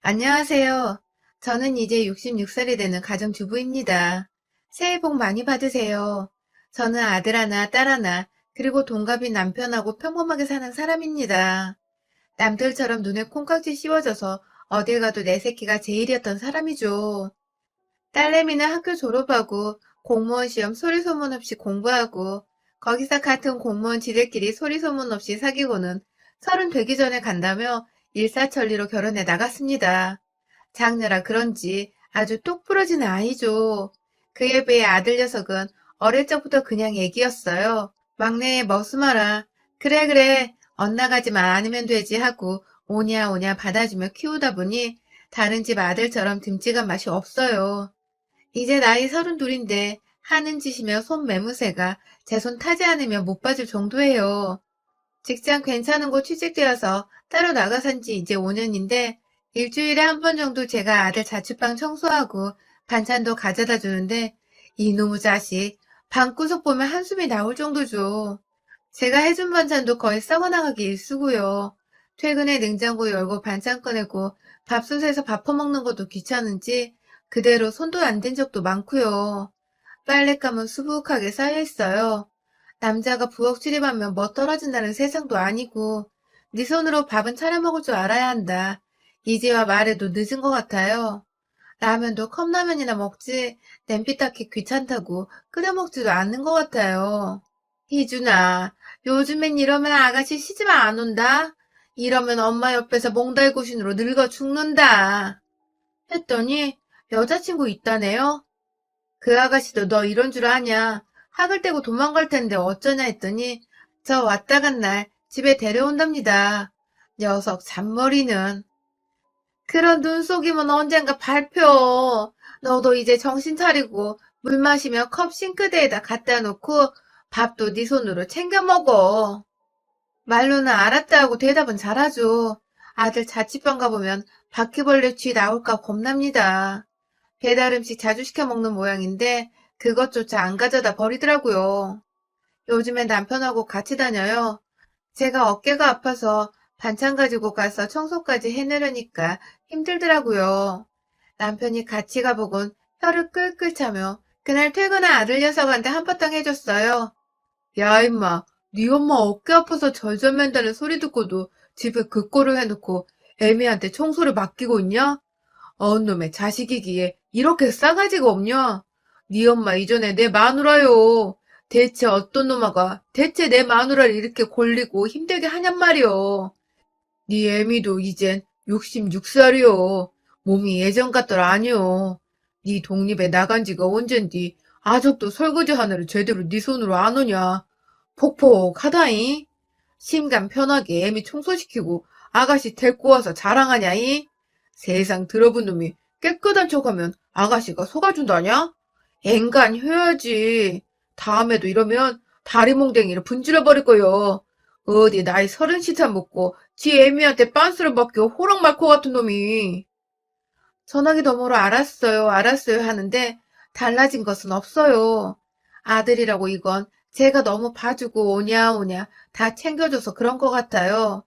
안녕하세요. 저는 이제 66살이 되는 가정주부입니다. 새해 복 많이 받으세요. 저는 아들 하나, 딸 하나, 그리고 동갑인 남편하고 평범하게 사는 사람입니다. 남들처럼 눈에 콩깍지 씌워져서 어딜 가도 내 새끼가 제일이었던 사람이죠. 딸내미는 학교 졸업하고 공무원 시험 소리소문 없이 공부하고 거기서 같은 공무원 지들끼리 소리소문 없이 사귀고는 30 되기 전에 간다며 일사천리로 결혼해 나갔습니다. 장녀라 그런지 아주 똑 부러진 아이죠. 그에 비해 아들 녀석은 어릴 적부터 그냥 애기였어요. 막내의 머스마라. 그래 그래 엇나가지만 않으면 되지 하고 오냐 오냐 받아주며 키우다 보니 다른 집 아들처럼 듬직한 맛이 없어요. 이제 나이 32인데 하는 짓이며 손 매무새가 제 손 타지 않으면 못 봐줄 정도예요. 직장 괜찮은 곳 취직되어서 따로 나가 산지 이제 5년인데 일주일에 한 번 정도 제가 아들 자취방 청소하고 반찬도 가져다 주는데 이놈의 자식 방구석 보면 한숨이 나올 정도죠. 제가 해준 반찬도 거의 썩어나가기 일쑤고요. 퇴근에 냉장고 열고 반찬 꺼내고 밥솥에서 밥 퍼먹는 것도 귀찮은지 그대로 손도 안 댄 적도 많고요. 빨랫감은 수북하게 쌓여있어요. 남자가 부엌 출입하면 뭐 떨어진다는 세상도 아니고 네 손으로 밥은 차려 먹을 줄 알아야 한다. 이제와 말해도 늦은 것 같아요. 라면도 컵라면이나 먹지 냄비 닦기 귀찮다고 끓여 먹지도 않는 것 같아요. 희준아, 요즘엔 이러면 아가씨 시집 안 온다. 이러면 엄마 옆에서 몽달구신으로 늙어 죽는다. 했더니 여자친구 있다네요. 그 아가씨도 너 이런 줄 아냐? 학을 떼고 도망갈 텐데 어쩌냐 했더니 저 왔다 간 날 집에 데려온답니다. 녀석 잔머리는. 그런 눈속임은 언젠가 밟혀. 너도 이제 정신 차리고 물 마시며 컵 싱크대에다 갖다 놓고 밥도 네 손으로 챙겨 먹어. 말로는 알았다 하고 대답은 잘하죠. 아들 자취방 가보면 바퀴벌레 쥐 나올까 겁납니다. 배달 음식 자주 시켜 먹는 모양인데 그것조차 안 가져다 버리더라고요. 요즘엔 남편하고 같이 다녀요. 제가 어깨가 아파서 반찬 가지고 가서 청소까지 해내려니까 힘들더라고요. 남편이 같이 가보곤 혀를 끌끌 차며 그날 퇴근한 아들 녀석한테 한바탕 해줬어요. 야 임마, 네 엄마 어깨 아파서 절절 맨다는 소리 듣고도 집에 그 꼴을 해놓고 애미한테 청소를 맡기고 있냐? 놈의 자식이기에 이렇게 싸가지가 없냐? 네 엄마 이전에 내 마누라요. 대체 어떤 놈아가 대체 내 마누라를 이렇게 골리고 힘들게 하냔 말이여. 네 애미도 이젠 66살이요. 몸이 예전 같더라 아니요. 네 독립에 나간 지가 언젠디 아직도 설거지 하나를 제대로 네 손으로 안 오냐. 폭폭하다잉. 심간 편하게 애미 청소시키고 아가씨 데리고 와서 자랑하냐잉. 세상 들어본 놈이 깨끗한 척하면 아가씨가 속아준다냐? 앵간 해야지. 다음에도 이러면 다리몽댕이를 분질러버릴 거요. 어디 나이 30살 먹고 지 애미한테 빤스를 받겨 호랑말코 같은 놈이. 전화기 너머로 알았어요, 알았어요 하는데 달라진 것은 없어요. 아들이라고 이건 제가 너무 봐주고 오냐 오냐 다 챙겨줘서 그런 것 같아요.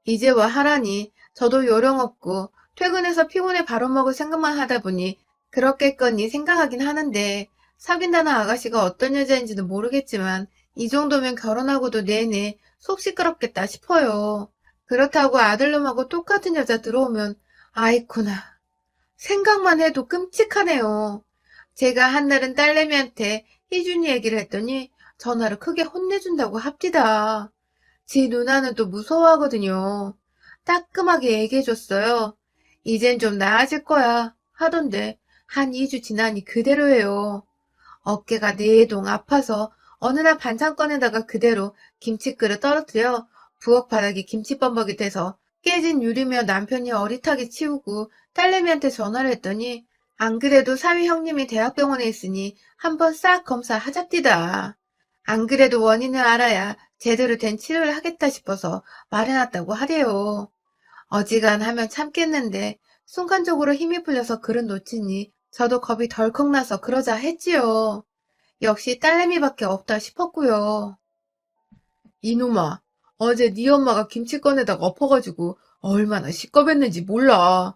이제와 하라니 저도 요령 없고 퇴근해서 피곤해 바로 먹을 생각만 하다 보니 그렇겠거니 생각하긴 하는데 사귄다는 아가씨가 어떤 여자인지는 모르겠지만 이 정도면 결혼하고도 내내 속 시끄럽겠다 싶어요. 그렇다고 아들놈하고 똑같은 여자 들어오면 아이쿠나 생각만 해도 끔찍하네요. 제가 한날은 딸내미한테 희준이 얘기를 했더니 전화를 크게 혼내준다고 합디다. 지 누나는 또 무서워하거든요. 따끔하게 얘기해줬어요. 이젠 좀 나아질 거야 하던데 한 2주 지나니 그대로예요. 어깨가 내동 아파서 어느 날 반찬 꺼내다가 그대로 김치그릇 떨어뜨려 부엌 바닥이 김치범벅이 돼서 깨진 유리며 남편이 어릿하게 치우고 딸내미한테 전화를 했더니 안 그래도 사위 형님이 대학병원에 있으니 한번 싹 검사하잡디다. 안 그래도 원인을 알아야 제대로 된 치료를 하겠다 싶어서 말해놨다고 하래요. 어지간하면 참겠는데 순간적으로 힘이 풀려서 그릇 놓치니 저도 겁이 덜컥 나서 그러자 했지요. 역시 딸내미밖에 없다 싶었고요. 이놈아, 어제 네 엄마가 김치 꺼내다가 엎어가지고 얼마나 시겁했는지 몰라.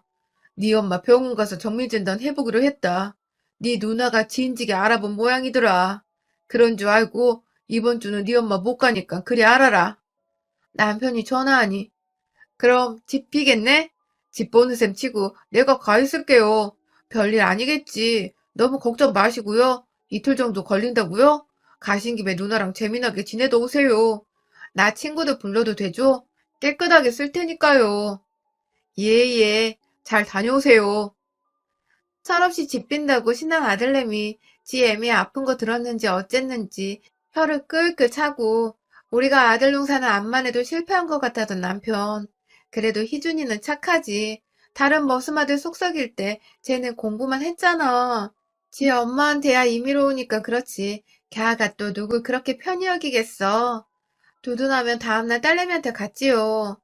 네 엄마 병원 가서 정밀진단 해보기로 했다. 네 누나가 진즉에 알아본 모양이더라. 그런 줄 알고 이번 주는 네 엄마 못 가니까 그리 알아라. 남편이 전화하니 그럼 집 비겠네? 집 보는 셈 치고 내가 가 있을게요. 별일 아니겠지. 너무 걱정 마시고요. 이틀 정도 걸린다고요? 가신 김에 누나랑 재미나게 지내다 오세요. 나 친구들 불러도 되죠? 깨끗하게 쓸 테니까요. 예. 잘 다녀오세요. 철없이 집 빈다고 신랑 아들내미 지 애미 아픈 거 들었는지 어쨌는지 혀를 끌끌 차고 우리가 아들 농사는 암만 해도 실패한 것 같다던 남편. 그래도 희준이는 착하지. 다른 머슴아들 속썩일 때 쟤는 공부만 했잖아. 지 엄마한테야 임의로 오니까 그렇지. 걔가 또 누굴 그렇게 편히 여기겠어. 두둔하면 다음날 딸내미한테 갔지요.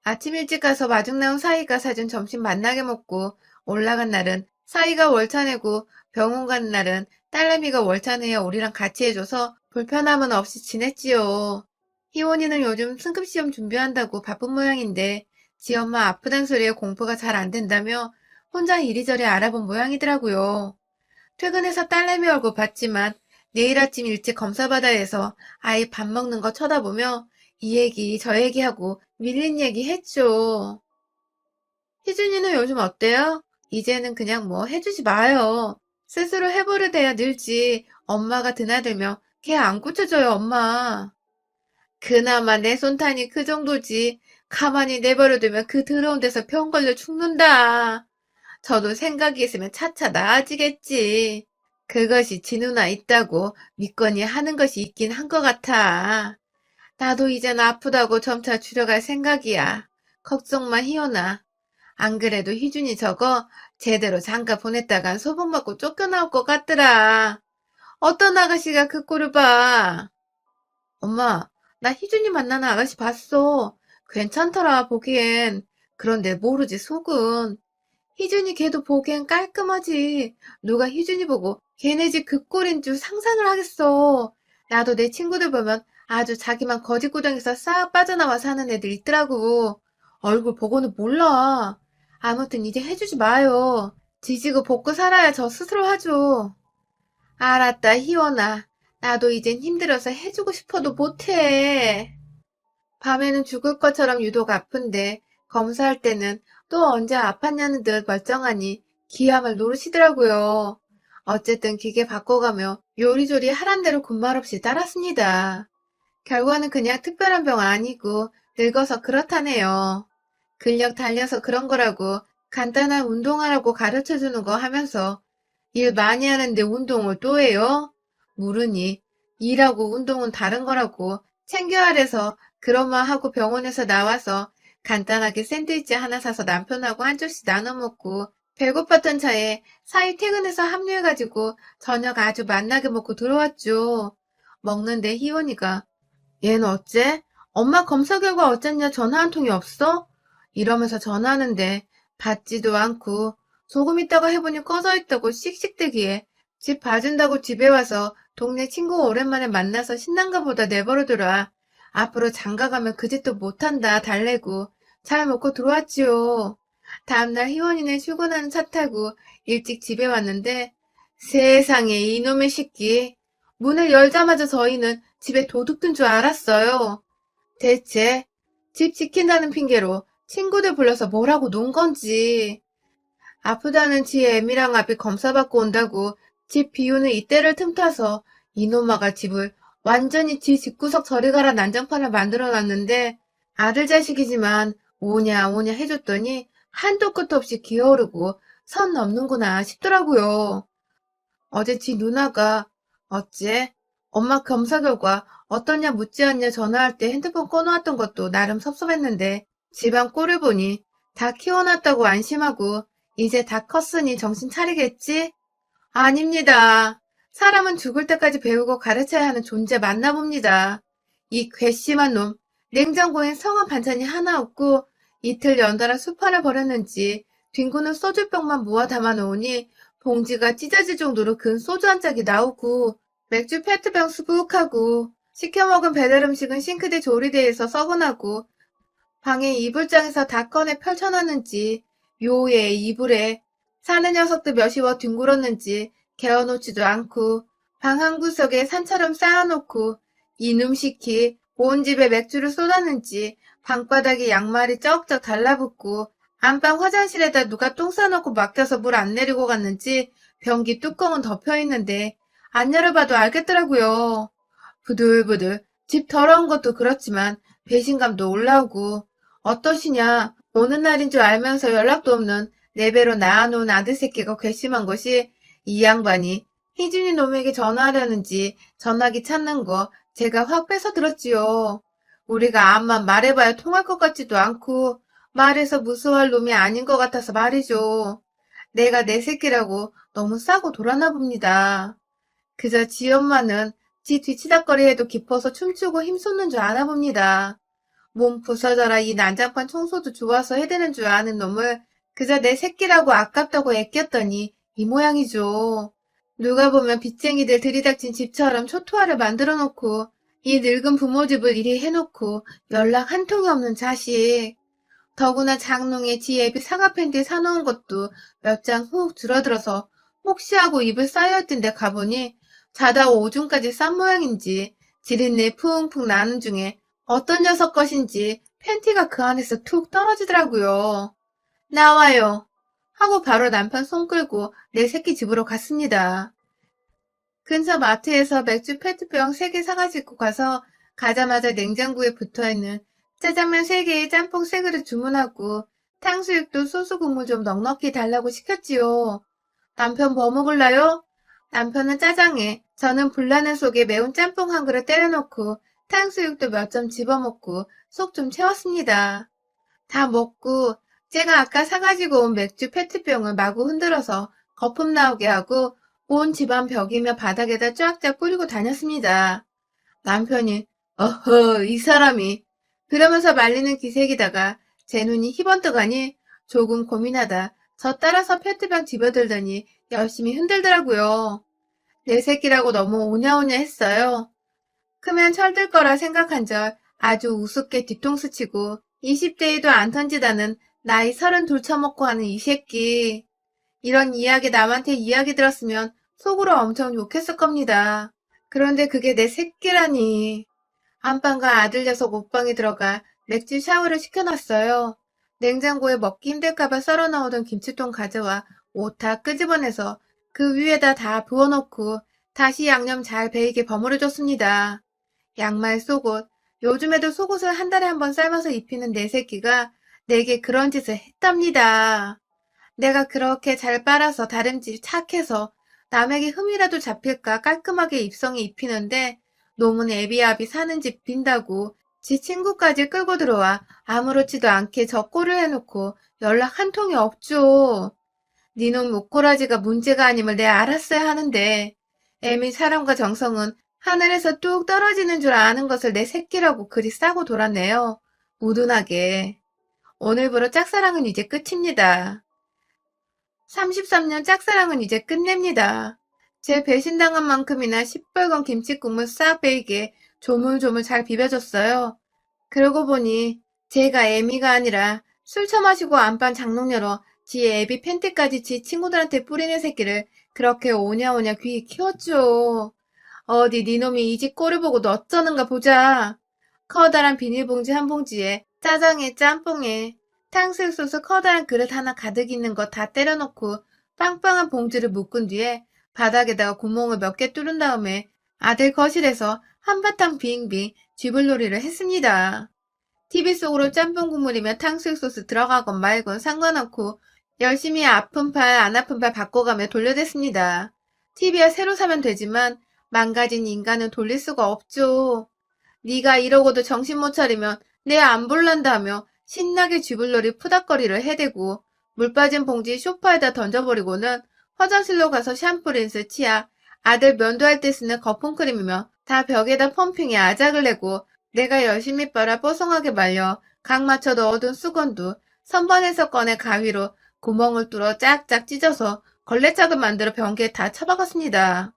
아침 일찍 가서 마중 나온 사이가 사준 점심 만나게 먹고 올라간 날은 사이가 월차 내고 병원 가는 날은 딸내미가 월차 내어 우리랑 같이 해줘서 불편함은 없이 지냈지요. 희원이는 요즘 승급시험 준비한다고 바쁜 모양인데 지 엄마 아프단 소리에 공부가 잘 안 된다며 혼자 이리저리 알아본 모양이더라고요. 퇴근해서 딸내미 얼굴 봤지만 내일 아침 일찍 검사받아야 해서 아이 밥 먹는 거 쳐다보며 이 얘기 저 얘기하고 밀린 얘기 했죠. 희준이는 요즘 어때요? 이제는 그냥 뭐 해주지 마요. 스스로 해버릇해야 늘지. 엄마가 드나들면 걔 안 고쳐줘요, 엄마. 그나마 내 손탄이 그 정도지. 가만히 내버려두면 그 더러운 데서 병 걸려 죽는다. 저도 생각이 있으면 차차 나아지겠지. 그것이 지 누나 있다고 믿거니 하는 것이 있긴 한 것 같아. 나도 이젠 아프다고 점차 줄여갈 생각이야. 걱정 마, 희연아. 안 그래도 희준이 저거 제대로 장가 보냈다간 소문받고 쫓겨나올 것 같더라. 어떤 아가씨가 그 꼴을 봐. 엄마, 나 희준이 만나는 아가씨 봤어. 괜찮더라, 보기엔. 그런데 모르지, 속은. 희준이 걔도 보기엔 깔끔하지. 누가 희준이 보고 걔네 집 그 꼴인 줄 상상을 하겠어. 나도 내 친구들 보면 아주 자기만 거짓구덩이에서 싹 빠져나와 사는 애들 있더라고. 얼굴 보고는 몰라. 아무튼 이제 해주지 마요. 지지고 볶고 살아야 저 스스로 하죠. 알았다, 희원아. 나도 이젠 힘들어서 해주고 싶어도 못해. 밤에는 죽을 것처럼 유독 아픈데 검사할 때는 또 언제 아팠냐는 듯 멀쩡하니 기함을 노르시더라고요. 어쨌든 기계 바꿔가며 요리조리 하란 대로 군말 없이 따랐습니다. 결과는 그냥 특별한 병 아니고 늙어서 그렇다네요. 근력 달려서 그런 거라고 간단한 운동하라고 가르쳐주는 거 하면서 일 많이 하는데 운동을 또 해요? 물으니 일하고 운동은 다른 거라고 챙겨야 해서 그런 말 하고 병원에서 나와서 간단하게 샌드위치 하나 사서 남편하고 한 조씩 나눠 먹고 배고팠던 차에 사이 퇴근해서 합류해가지고 저녁 아주 맛나게 먹고 들어왔죠. 먹는데 희원이가 얘는 어째? 엄마 검사 결과 어쨌냐 전화 한 통이 없어? 이러면서 전화하는데 받지도 않고 조금 있다가 해보니 꺼져 있다고 씩씩대기에 집 봐준다고 집에 와서 동네 친구 오랜만에 만나서 신난가 보다 내버려둬라. 앞으로 장가가면 그 짓도 못한다 달래고 잘 먹고 들어왔지요. 다음날 희원이는 출근하는 차 타고 일찍 집에 왔는데 세상에 이놈의 새끼. 문을 열자마자 저희는 집에 도둑 든 줄 알았어요. 대체 집 지킨다는 핑계로 친구들 불러서 뭐라고 논 건지. 아프다는 지 애미랑 아비 검사받고 온다고 집 비우는 이때를 틈타서 이놈아가 집을 완전히 지 집구석 저리 가라 난장판을 만들어놨는데 아들 자식이지만 오냐 오냐 해줬더니 한도 끝도 없이 기어오르고 선 넘는구나 싶더라고요. 어제 지 누나가 어째 엄마 검사 결과 어떠냐 묻지 않냐 전화할 때 핸드폰 꺼놓았던 것도 나름 섭섭했는데 집안 꼴을 보니 다 키워놨다고 안심하고 이제 다 컸으니 정신 차리겠지? 아닙니다. 사람은 죽을 때까지 배우고 가르쳐야 하는 존재 맞나 봅니다. 이 괘씸한 놈, 냉장고엔 성한 반찬이 하나 없고 이틀 연달아 수판을 버렸는지 뒹구는 소주병만 모아 담아놓으니 봉지가 찢어질 정도로 근 소주 한 짝이 나오고 맥주 페트병 수북하고 시켜먹은 배달 음식은 싱크대 조리대에서 썩어나고 방에 이불장에서 다 꺼내 펼쳐놨는지 묘에 이불에 사는 녀석들 몇이워 뒹굴었는지 개어놓지도 않고 방 한 구석에 산처럼 쌓아놓고 이놈시키 온 집에 맥주를 쏟았는지 방바닥에 양말이 쩍쩍 달라붙고 안방 화장실에다 누가 똥 싸놓고 맡겨서 물 안 내리고 갔는지 변기 뚜껑은 덮여있는데 안 열어봐도 알겠더라고요. 부들부들 집 더러운 것도 그렇지만 배신감도 올라오고 어떠시냐 오는 날인 줄 알면서 연락도 없는 내 배로 낳아놓은 아들 새끼가 괘씸한 것이 이 양반이 희준이 놈에게 전화하려는지 전화기 찾는 거 제가 확 뺏어 들었지요. 우리가 암만 말해봐야 통할 것 같지도 않고 말해서 무서워할 놈이 아닌 것 같아서 말이죠. 내가 내 새끼라고 너무 싸고 돌아나 봅니다. 그저 지 엄마는 지 뒤치다꺼리 해도 기뻐서 춤추고 힘쏟는 줄 아나 봅니다. 몸 부서져라 이 난장판 청소도 좋아서 해대는 줄 아는 놈을 그저 내 새끼라고 아깝다고 애꼈더니 이 모양이죠. 누가 보면 빚쟁이들 들이닥친 집처럼 초토화를 만들어 놓고 이 늙은 부모 집을 이리 해놓고 연락 한 통이 없는 자식. 더구나 장롱에 지 애비 사과 팬티 사놓은 것도 몇 장 훅 줄어들어서 혹시 하고 입을 쌓여있던데 가보니 자다 오줌까지 싼 모양인지 지린내 풍풍 나는 중에 어떤 녀석 것인지 팬티가 그 안에서 툭 떨어지더라고요. 나와요. 하고 바로 남편 손 끌고 내 새끼 집으로 갔습니다. 근처 마트에서 맥주 페트병 3개 사가지고 가서 가자마자 냉장고에 붙어있는 짜장면 3개에 짬뽕 3그릇 주문하고 탕수육도 소스 국물 좀 넉넉히 달라고 시켰지요. 남편 뭐 먹을라요? 남편은 짜장에 저는 불나는 속에 매운 짬뽕 한 그릇 때려놓고 탕수육도 몇 점 집어먹고 속 좀 채웠습니다. 다 먹고 제가 아까 사가지고 온 맥주 페트병을 마구 흔들어서 거품 나오게 하고 온 집안 벽이며 바닥에다 쫙쫙 뿌리고 다녔습니다. 남편이 어허 이 사람이 그러면서 말리는 기색이다가 제 눈이 희번뜩하니 조금 고민하다 저 따라서 페트병 집어들더니 열심히 흔들더라고요. 내 새끼라고 너무 오냐오냐 했어요. 크면 철들 거라 생각한 절 아주 우습게 뒤통수 치고 20대에도 안 던지다는 나이 32 처먹고 하는 이 새끼. 이런 이야기 남한테 이야기 들었으면 속으로 엄청 욕했을 겁니다. 그런데 그게 내 새끼라니. 안방과 아들 녀석 옷방에 들어가 맥주 샤워를 시켜놨어요. 냉장고에 먹기 힘들까봐 썰어 넣어둔 김치통 가져와 옷 다 끄집어내서 그 위에다 다 부어놓고 다시 양념 잘 배이게 버무려줬습니다. 양말, 속옷, 요즘에도 속옷을 한 달에 한 번 삶아서 입히는 내 새끼가 내게 그런 짓을 했답니다. 내가 그렇게 잘 빨아서 다림질 착해서 남에게 흠이라도 잡힐까 깔끔하게 입성에 입히는데 놈은 애비아비 사는 집 빈다고 지 친구까지 끌고 들어와 아무렇지도 않게 저 꼴을 해놓고 연락 한 통이 없죠. 니놈 목꼬라지가 문제가 아님을 내 알았어야 하는데 애미 사랑과 정성은 하늘에서 뚝 떨어지는 줄 아는 것을 내 새끼라고 그리 싸고 돌았네요. 우둔하게. 오늘부로 짝사랑은 이제 끝입니다. 33년 짝사랑은 이제 끝냅니다. 제 배신당한 만큼이나 시뻘건 김치국물 싹 베이게 조물조물 잘 비벼줬어요. 그러고 보니 제가 애미가 아니라 술 처마시고 안방 장롱 열어 지 애비 팬티까지 지 친구들한테 뿌리는 새끼를 그렇게 오냐오냐 귀히 키웠죠. 어디 니놈이 이 집 꼴을 보고도 어쩌는가 보자. 커다란 비닐봉지 한 봉지에 짜장에 짬뽕에 탕수육 소스 커다란 그릇 하나 가득 있는 거 다 때려놓고 빵빵한 봉지를 묶은 뒤에 바닥에다가 구멍을 몇 개 뚫은 다음에 아들 거실에서 한바탕 빙빙 쥐불놀이를 했습니다. TV 속으로 짬뽕 국물이며 탕수육 소스 들어가건 말건 상관없고 열심히 아픈 팔 안 아픈 팔 바꿔가며 돌려댔습니다. TV야 새로 사면 되지만 망가진 인간은 돌릴 수가 없죠. 네가 이러고도 정신 못 차리면 내 안 볼란다며 신나게 쥐불놀이 푸닥거리를 해대고 물 빠진 봉지 소파에다 던져버리고는 화장실로 가서 샴푸, 린스, 치약, 아들 면도할 때 쓰는 거품크림이며 다 벽에다 펌핑에 아작을 내고 내가 열심히 빨아 뽀송하게 말려 각 맞춰 넣어둔 수건도 선반에서 꺼내 가위로 구멍을 뚫어 짝짝 찢어서 걸레짝을 만들어 변기에 다 처박았습니다.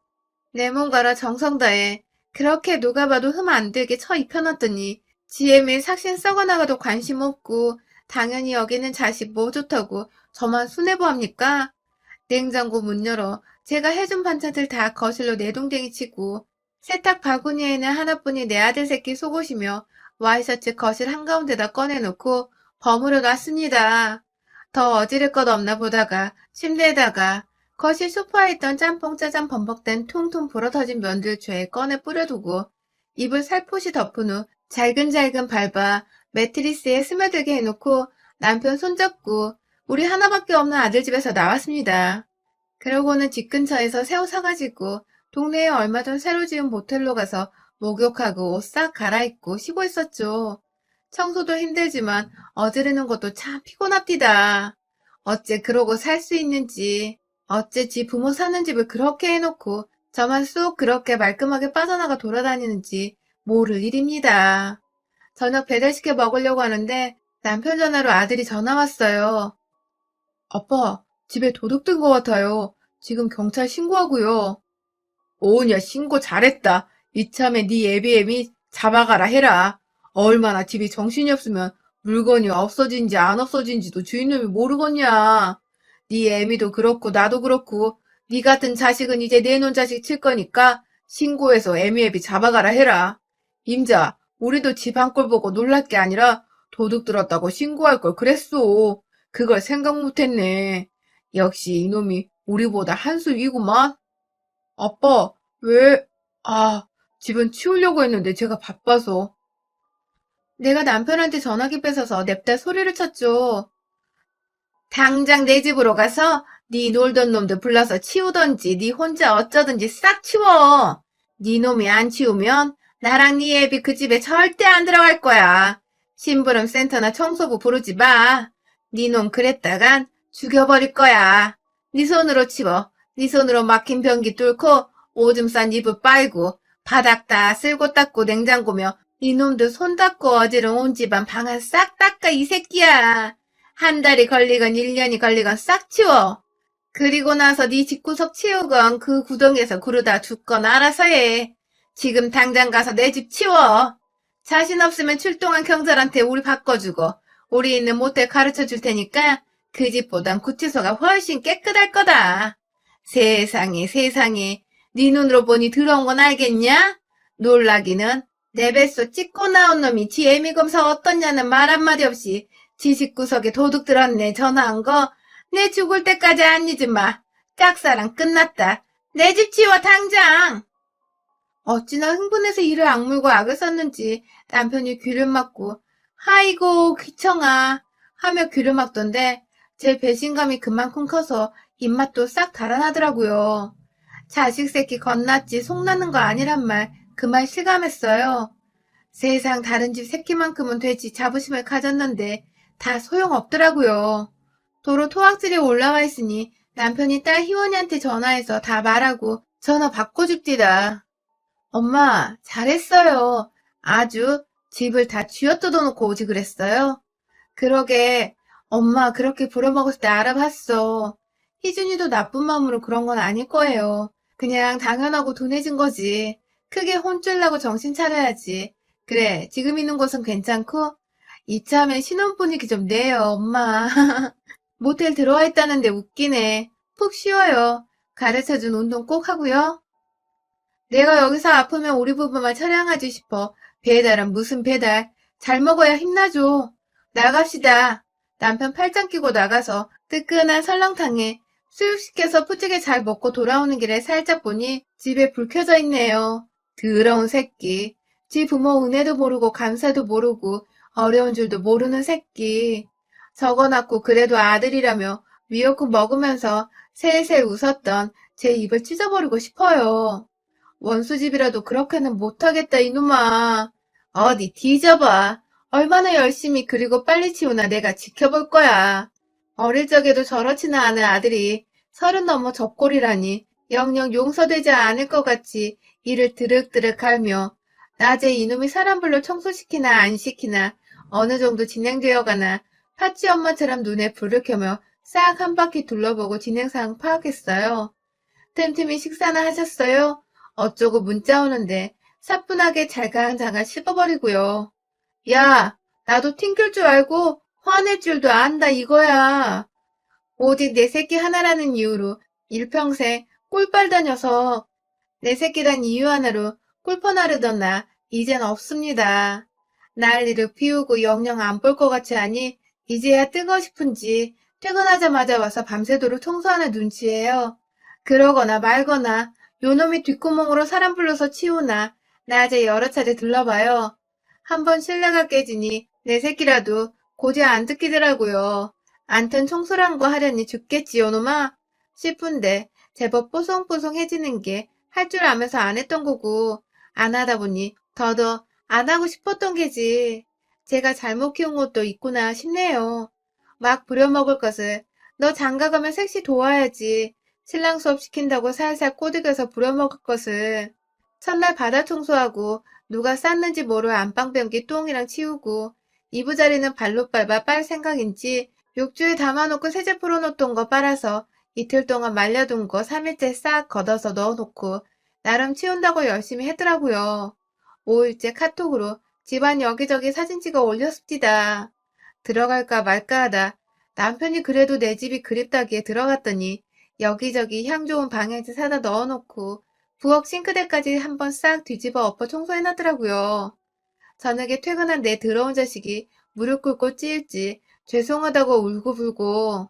내 몸가라 정성 다해 그렇게 누가 봐도 흠 안 들게 처 입혀놨더니 지혜밀 삭신 썩어나가도 관심 없고 당연히 여기는 자식 뭐 좋다고 저만 순애보합니까? 냉장고 문 열어 제가 해준 반찬들 다 거실로 내동댕이 치고 세탁 바구니에는 하나뿐인 내 아들 새끼 속옷이며 와이셔츠 거실 한가운데다 꺼내놓고 버무려 놨습니다. 더 어지를 것 없나 보다가 침대에다가 거실 소파에 있던 짬뽕 짜장 범벅된 퉁퉁 불어터진 면들 죄에 꺼내 뿌려두고 이불 살포시 덮은 후 잘근잘근 밟아 매트리스에 스며들게 해놓고 남편 손잡고 우리 하나밖에 없는 아들 집에서 나왔습니다. 그러고는 집 근처에서 새우 사가지고 동네에 얼마 전 새로 지은 모텔로 가서 목욕하고 옷 싹 갈아입고 쉬고 있었죠. 청소도 힘들지만 어지르는 것도 참 피곤합디다. 어째 그러고 살 수 있는지, 어째 지 부모 사는 집을 그렇게 해놓고 저만 쑥 그렇게 말끔하게 빠져나가 돌아다니는지 모를 일입니다. 저녁 배달시켜 먹으려고 하는데 남편 전화로 아들이 전화 왔어요. 아빠, 집에 도둑 든 것 같아요. 지금 경찰 신고하고요. 오냐, 신고 잘했다. 이참에 네 애비애미 잡아가라 해라. 얼마나 집이 정신이 없으면 물건이 없어진지 안 없어진지도 주인놈이 모르겠냐. 네 애미도 그렇고 나도 그렇고 네 같은 자식은 이제 내 놈 자식 칠 거니까 신고해서 애미 잡아가라 해라. 임자, 우리도 집 한 꼴 보고 놀랄 게 아니라 도둑 들었다고 신고할 걸 그랬어. 그걸 생각 못했네. 역시 이놈이 우리보다 한 수 위구만. 아빠, 왜? 아, 집은 치우려고 했는데 제가 바빠서. 내가 남편한테 전화기 뺏어서 냅다 소리를 쳤죠. 당장 내 집으로 가서 네 놀던 놈들 불러서 치우던지 네 혼자 어쩌든지 싹 치워. 네 놈이 안 치우면 나랑 네 애비 그 집에 절대 안 들어갈 거야. 심부름 센터나 청소부 부르지 마. 네 놈 그랬다간 죽여버릴 거야. 네 손으로 치워. 네 손으로 막힌 변기 뚫고 오줌 싼 이불 빨고 바닥 다 쓸고 닦고 냉장고며 이놈들 손 닦고 어지른 온 집안 방안 싹 닦아 이 새끼야. 한 달이 걸리건 1년이 걸리건 싹 치워. 그리고 나서 네 집구석 치우건 그 구덩이에서 구르다 죽건 알아서 해. 지금 당장 가서 내 집 치워. 자신 없으면 출동한 경찰한테 우리 바꿔주고 우리 있는 모텔 가르쳐 줄 테니까 그 집보단 구치소가 훨씬 깨끗할 거다. 세상에 세상에 네 눈으로 보니 더러운 건 알겠냐? 놀라기는 내 뱃속 찍고 나온 놈이 지 애미 검사 어떻냐는 말 한마디 없이 지 집구석에 도둑 들었네 전화한 거 내 죽을 때까지 안 잊지 마. 짝사랑 끝났다. 내 집 치워 당장. 어찌나 흥분해서 이를 악물고 악을 썼는지 남편이 귀를 막고 아이고 귀청아 하며 귀를 막던데 제 배신감이 그만큼 커서 입맛도 싹 달아나더라고요. 자식 새끼 겁났지 속나는 거 아니란 말 그 말 실감했어요. 세상 다른 집 새끼만큼은 되지 자부심을 가졌는데 다 소용없더라고요. 도로 토악질이 올라와 있으니 남편이 딸 희원이한테 전화해서 다 말하고 전화 바꿔줍디다. 엄마, 잘했어요. 아주 집을 다 쥐어뜯어 놓고 오지 그랬어요. 그러게, 엄마 그렇게 부려먹었을 때 알아봤어. 희준이도 나쁜 마음으로 그런 건 아닐 거예요. 그냥 당연하고 둔해진 거지. 크게 혼쭐 나고 정신 차려야지. 그래, 지금 있는 곳은 괜찮고? 이참에 신혼 분위기 좀 내요, 엄마. 모텔 들어와 있다는데 웃기네. 푹 쉬어요. 가르쳐준 운동 꼭 하고요. 내가 여기서 아프면 우리 부부만 처량하지 싶어. 배달은 무슨 배달. 잘 먹어야 힘나죠. 나갑시다. 남편 팔짱 끼고 나가서 뜨끈한 설렁탕에 수육시켜서 푸지게 잘 먹고 돌아오는 길에 살짝 보니 집에 불 켜져 있네요. 더러운 새끼. 지 부모 은혜도 모르고 감사도 모르고 어려운 줄도 모르는 새끼. 적어놨고 그래도 아들이라며 미역국 먹으면서 셀셀 웃었던 제 입을 찢어버리고 싶어요. 원수집이라도 그렇게는 못하겠다 이놈아. 어디 뒤져봐. 얼마나 열심히 그리고 빨리 치우나 내가 지켜볼 거야. 어릴 적에도 저렇지는 않은 아들이 30 넘어 접골이라니 영영 용서되지 않을 것 같이 이를 드륵드륵 갈며 낮에 이놈이 사람 불러 청소시키나 안 시키나 어느 정도 진행되어가나 파치 엄마처럼 눈에 불을 켜며 싹 한 바퀴 둘러보고 진행사항 파악했어요. 틈틈이 식사나 하셨어요? 어쩌고 문자 오는데 사뿐하게 잘강장을 씹어버리고요. 야, 나도 튕길 줄 알고 화낼 줄도 안다 이거야. 오직 내 새끼 하나라는 이유로 일평생 꿀빨 다녀서 내 새끼란 이유 하나로 꿀퍼 나르던 나 이젠 없습니다. 난리를 피우고 영영 안 볼 것 같이 하니 이제야 뜨고 싶은지 퇴근하자마자 와서 밤새도록 청소하는 눈치예요. 그러거나 말거나 요놈이 뒷구멍으로 사람 불러서 치우나 낮에 여러 차례 들러봐요. 한번 신뢰가 깨지니 내 새끼라도 고지 안 듣기더라고요. 안튼 청소란 거 하려니 죽겠지 요놈아 싶은데 제법 뽀송뽀송해지는 게 할 줄 알면서 안 했던 거고 안 하다 보니 더더 안 하고 싶었던 게지. 제가 잘못 키운 것도 있구나 싶네요. 막 부려먹을 것을 너 장가가면 섹시 도와야지. 신랑 수업 시킨다고 살살 꼬드겨서 부려먹을 것을 첫날 바다 청소하고 누가 쌌는지 모를 안방변기 똥이랑 치우고 이부자리는 발로 밟아 빨 생각인지 욕조에 담아놓고 세제 풀어놓던 거 빨아서 이틀 동안 말려둔 거 3일째 싹 걷어서 넣어놓고 나름 치운다고 열심히 했더라고요. 5일째 카톡으로 집안 여기저기 사진 찍어 올렸습니다. 들어갈까 말까 하다 남편이 그래도 내 집이 그립다기에 들어갔더니 여기저기 향 좋은 방향제 사다 넣어놓고 부엌 싱크대까지 한번 싹 뒤집어 엎어 청소해놨더라고요. 저녁에 퇴근한 내 더러운 자식이 무릎 꿇고 찌일지 죄송하다고 울고불고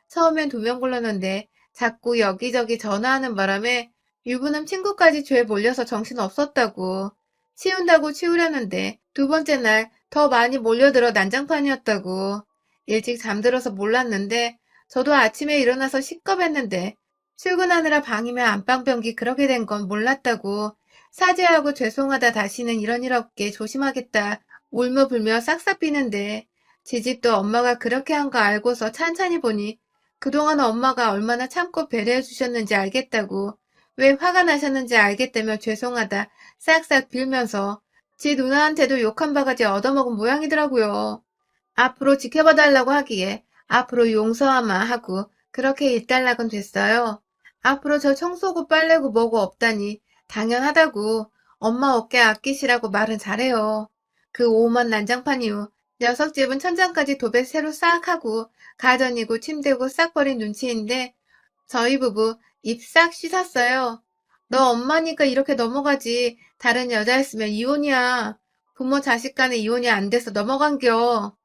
처음엔 2명 불렀는데 자꾸 여기저기 전화하는 바람에 유부남 친구까지 죄 몰려서 정신없었다고 치운다고 치우려는데 2번째 날 더 많이 몰려들어 난장판이었다고 일찍 잠들어서 몰랐는데 저도 아침에 일어나서 식겁했는데 출근하느라 방이면 안방변기 그렇게 된 건 몰랐다고 사죄하고 죄송하다 다시는 이런 일 없게 조심하겠다 울며 불며 싹싹 비는데 지 집도 엄마가 그렇게 한 거 알고서 찬찬히 보니 그동안 엄마가 얼마나 참고 배려해 주셨는지 알겠다고 왜 화가 나셨는지 알겠다며 죄송하다 싹싹 빌면서 지 누나한테도 욕 한 바가지 얻어먹은 모양이더라고요. 앞으로 지켜봐 달라고 하기에 앞으로 용서하마 하고 그렇게 일단락은 됐어요. 앞으로 저 청소고 빨래고 뭐고 없다니 당연하다고 엄마 어깨 아끼시라고 말은 잘해요. 그 오만 난장판 이후 녀석 집은 천장까지 도배 새로 싹 하고 가전이고 침대고 싹 버린 눈치인데 저희 부부 입 싹 씻었어요. 너 엄마니까 이렇게 넘어가지 다른 여자였으면 이혼이야. 부모 자식 간에 이혼이 안 돼서 넘어간겨.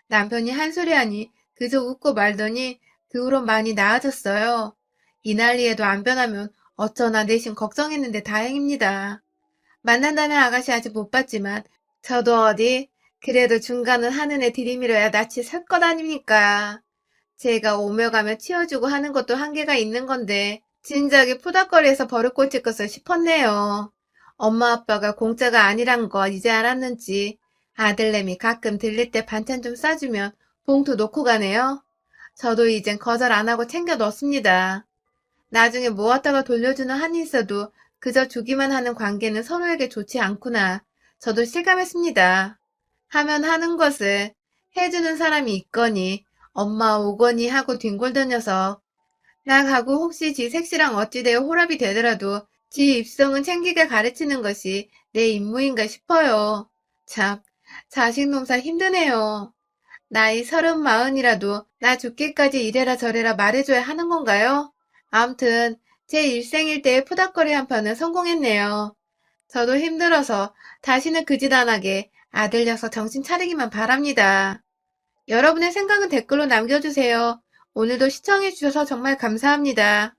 남편이 한 소리 하니 그저 웃고 말더니 그 후로 많이 나아졌어요. 이 난리에도 안 변하면 어쩌나 내심 걱정했는데 다행입니다. 만난다는 아가씨 아직 못 봤지만 저도 어디 그래도 중간은 하는 애 들이밀어야 낯이 설 것 아닙니까. 제가 오며 가며 치워주고 하는 것도 한계가 있는 건데 진작에 푸닥거리에서 버릇 고칠 것을 싶었네요. 엄마 아빠가 공짜가 아니란 거 이제 알았는지 아들내미 가끔 들릴 때 반찬 좀 싸주면 봉투 놓고 가네요. 저도 이젠 거절 안 하고 챙겨 넣습니다. 나중에 모았다가 돌려주는 한이 있어도 그저 주기만 하는 관계는 서로에게 좋지 않구나. 저도 실감했습니다. 하면 하는 것을 해주는 사람이 있거니 엄마 오거니 하고 뒹굴던 녀석. 나 가고 혹시 지 색시랑 어찌되어 호랍이 되더라도 지 입성은 챙기게 가르치는 것이 내 임무인가 싶어요. 참, 자식 농사 힘드네요. 나이 30, 40이라도 나 죽기까지 이래라 저래라 말해줘야 하는 건가요? 암튼 제 일생일대의 푸닥거리 한 판은 성공했네요. 저도 힘들어서 다시는 그 짓 안 하게 아들 녀석 정신 차리기만 바랍니다. 여러분의 생각은 댓글로 남겨주세요. 오늘도 시청해주셔서 정말 감사합니다.